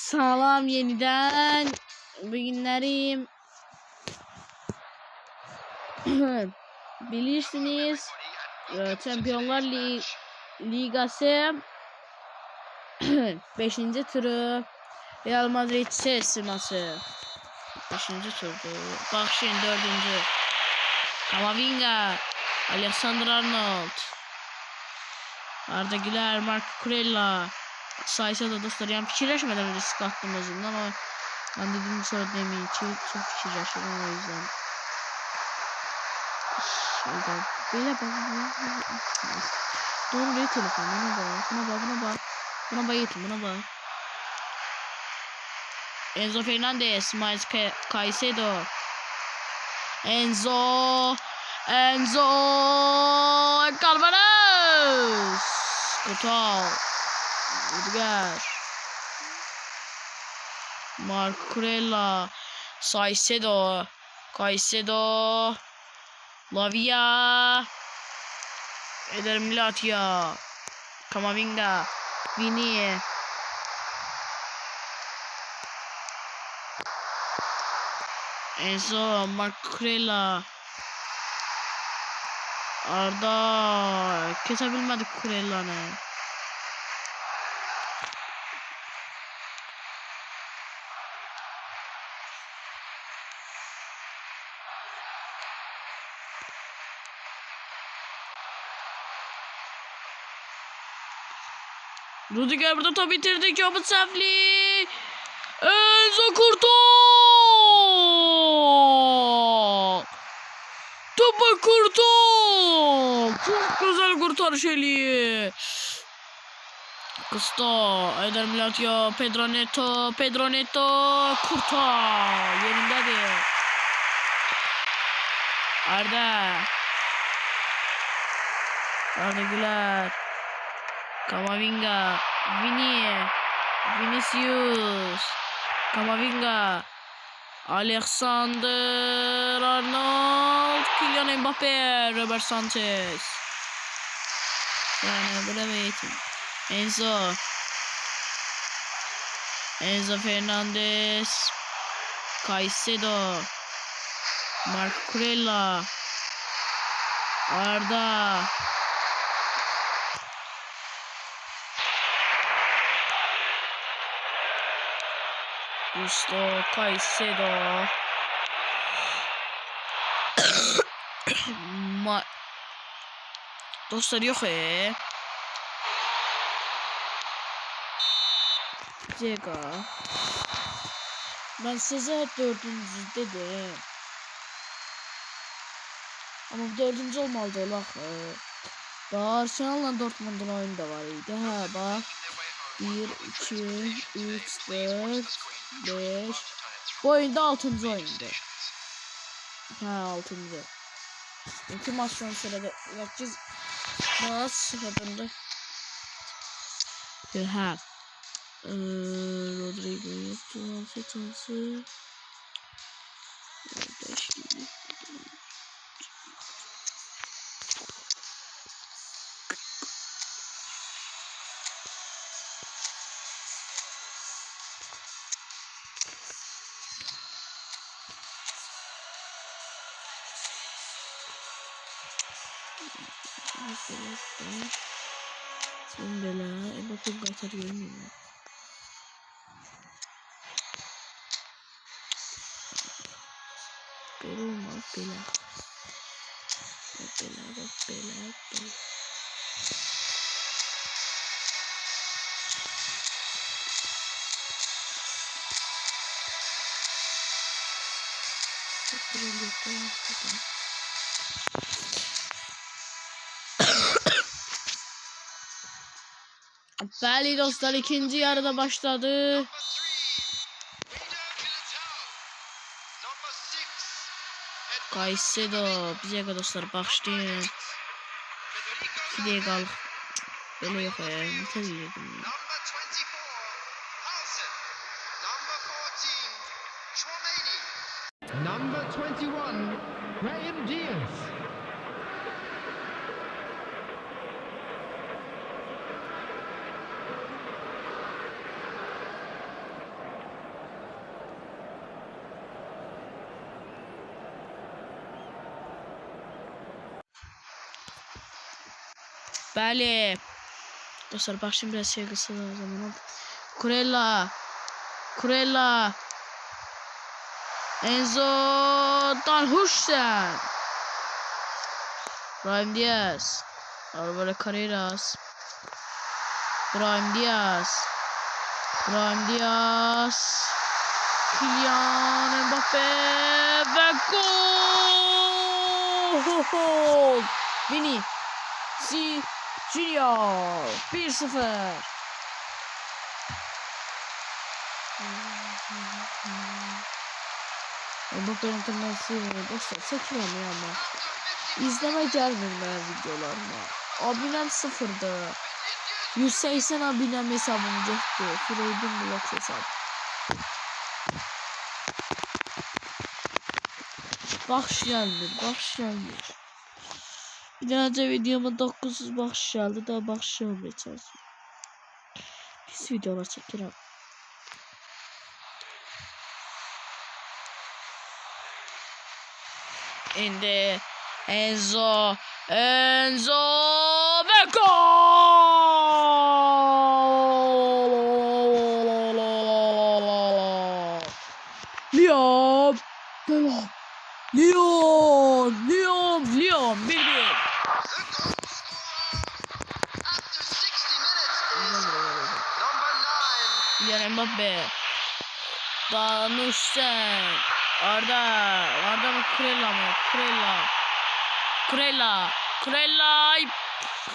Salam yeniden. Bugünlerim bilirsiniz Şampiyonlar Ligası 5. turu Real Madrid Chelsea maçı 5. turdu. Bak şimdi 4. Camavinga, Alexander Arnold, Arda Güler, Marco Kurella sayısı da dostlar, yani fikirleşmeden risk attım özümden ama ben dedim sonra demeyin ki çok fikirleşiyorum, o yüzden şöyle böyle bak, doğru değil telefon, buna bak yetim, buna bak. Enzo Fernandez, Miles Caicedo, Enzo Carvalho, Coutinho, Rudiger, Marco Kurella, Caicedo, Lavia, Eder Militao, Camavinga, Vini, Enzo, Marco Kurella, Arda kesebilmedik Kurella'nı. Rudiger burada top bitirdi. Kabut Sefli. Enzo Kurton. Topa Kurton. Çok güzel kurtarış eli. Gusto. Eder Militao. Pedro Neto. Kurton. Yerindedir. Arda Güler. Camavinga, Vinicius, Camavinga, Alexander Arnold, Kylian Mbappe, Robert Sanchez. Yani bilemeyitim. Enzo Fernandez, Caicedo, Marco Kurella, Arda. Gusto, Caicedo, dostlar yok Cega. Ben size 4. dedim. Ama 4. olmalı da daha Arsenal'la Dortmund'un oyunu da var idi. Ha bak. 1, 2, 3, 4, 5. Bu oyunda 6. oyunda. Ha 6. 2 maç sonra sırada yapacağız. Maç sıradında. Ha. Rodrigo yaptı. Alfetansı. Bela, bakın kaçar görmüyor. Durma Bela. Bela. Belli dostlar, ikinci yarıda başladı. Caicedo bize dostlar başlayın. 2 dakika böyle yok ya. Ne tabii. Number 21, Brahim Diaz. Bəli. Dostlar bak şimdi biraz şey kısa o zaman. Kurella. Kurella. Enzo Danhuşsen. Brahim Diaz. Alvaro Carreras. Brahim Diaz. Brahim Diaz. Kylian Mbappe ve gol! Vini Junior 1-0. Mbappe'nin tırnası dostlar çekilemiyor ama izleme gelmiyor ben videolarıma. Abinem sıfırdı. 180 abinem hesabım getdi. Freud'un blok hesabı. Baxış gəlmir, baxış gəlmir. Bir dənəcə videoma 900 baxış gəldi, daha baxış gəlməyəcək. Pis videolar çəkirəm. İndi Enzo ve gol! Leon 1-1. Kylian Mbappe. Danhuşsen. Arda mı Kurella mı?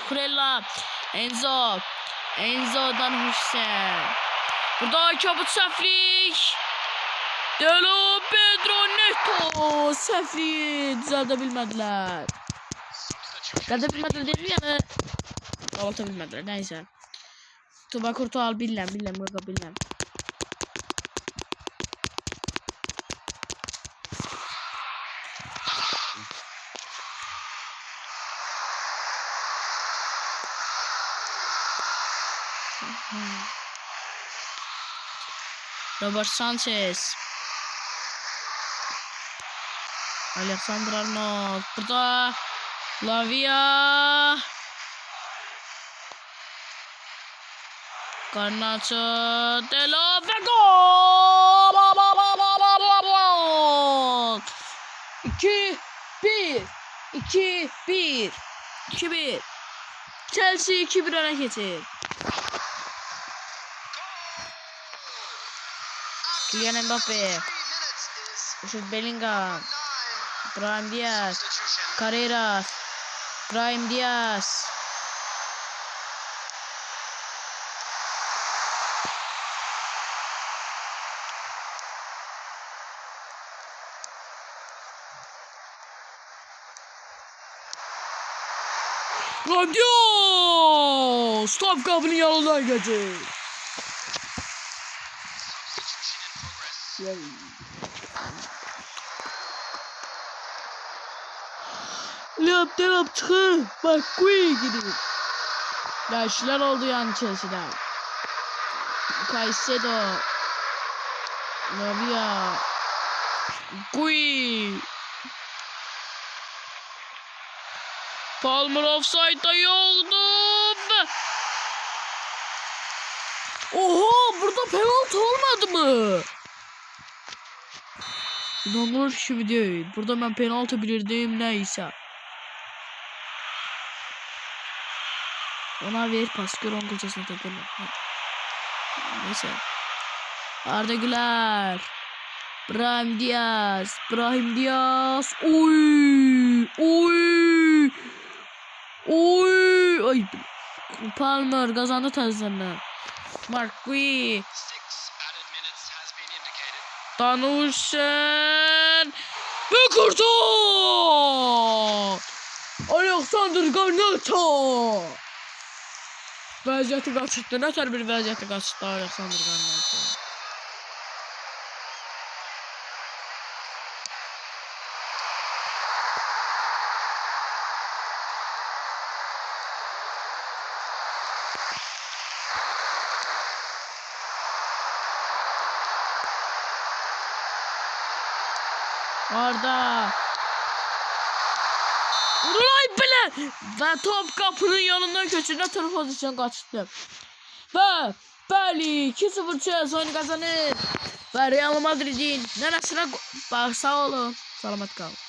Kurella. Enzo Danhuşsen. Burada kabut səhvlik. Delo Pedro Neto səhvlik düzəldə bilmədilər değil mi yani? Alta bilmədilər neyse. Tuba Kurtual bilmem. Robert Sanchez. Alexander Arnold. Burada Lavia. Garnacho. Delo ve gol. 2-1. Chelsea 2-1 öne geçir. Kylian Mbappe. Jude Bellingham. Brahim Diaz. Carreras. Brahim Diaz. Diaz. Top kapının yanından geçir. Lap çıkın. Bak kuyu gidiyor. Yaşlar oldu yani Chelsea'den. Caicedo. Lavia. Kuyu. Palmer offside'da yoktu. Oha burada penaltı olmadı mı? İnanılır bir şey değil. Burada ben penaltı bilirdim neyse. Ona ver pas gör on kılçasına takılır. Neyse. Arda Güler. Brahim Diaz. Oy. Ay. Palmer kazandı tezlerine. Marquis. Danhuşsen. Ve kurtar. Alexander Garnacho. Vəziyyəti qaçırtdı. Nə tər bir vəziyyəti qaçırtdı Alexander Garnacho. Arda. Vurulay bile. ve top kapının yanından keçirdi, tır pozisyon kaçtı. Ve bəli 2-0 oyunu kazanır. Ve Real Madrid'in neresine bak, sağ olun. Salamat kalın.